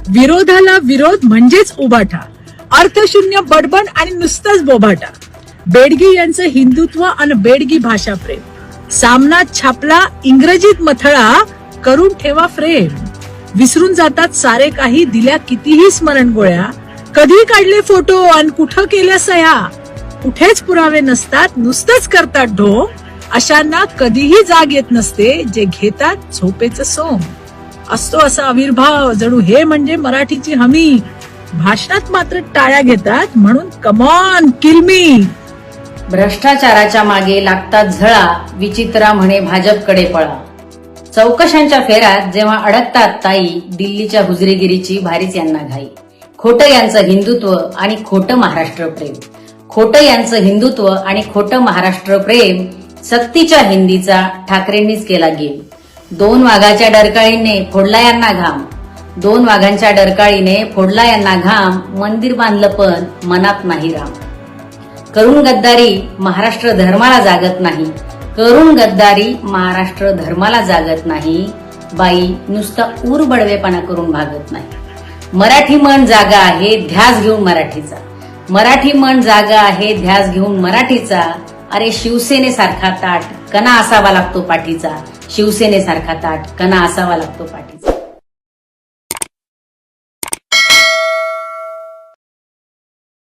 विरोधाला विरोध म्हणजेच उभाटा, अर्थशून्य बडबड आणि नुसताच बोभाटा. बेडगी यांचं हिंदुत्व आणि बेडगी भाषा प्रेम. सामनात छापला इंग्रजीत मथळा, करून ठेवा फ्रेम. विसरून जातात सारे काही, दिल्या कितीही स्मरण गोळ्या. कधी काढले फोटो आणि कुठं केल्या सह्या. कुठेच पुरावे नसतात, नुसतंच करतात ढो. अशांना कधीही जाग येत नसते, जे घेतात झोपेचं सोम. असतो असा आविर्भाव, जणू हे म्हणजे मराठीची हमी. भाषणात मात्र टाळ्या घेतात, म्हणून कमॉन किल मी. भ्रष्टाचाराच्या मागे लागतात झळा, विचित्रा म्हणे भाजपकडे पळा. चौकशांच्या फेऱ्यात जेव्हा अडकतात ताई, दिल्लीच्या हुजरेगिरीची भारीच यांना घाई. खोटं यांचं हिंदुत्व आणि खोटं महाराष्ट्र प्रेम. खोटं यांचं हिंदुत्व आणि खोटं महाराष्ट्र प्रेम. सक्तीच्या हिंदीचा ठाकरेंनीच केला गेम. 2 वाघाच्या डरकाळीने फोडला यांना घाम. 2 वाघांच्या डरकाळीने फोडला यांना घाम. मंदिर बांधलं पण मनात नाही राम. करून गद्दारी महाराष्ट्र धर्माला जागत नाही. करून गद्दारी महाराष्ट्र धर्माला जागत नाही. बाई नुसता ऊर बडवेपणा करून भागत नाही. मराठी मन जागा आहे, ध्यास घेऊन मराठीचा. मराठी मन जागा आहे, ध्यास घेऊन मराठीचा. अरे शिवसेनेसारखा ताट कणा असावा लागतो पाठीचा. शिवसेनेसारखा ताट कणा असावा लागतो पाठीचा.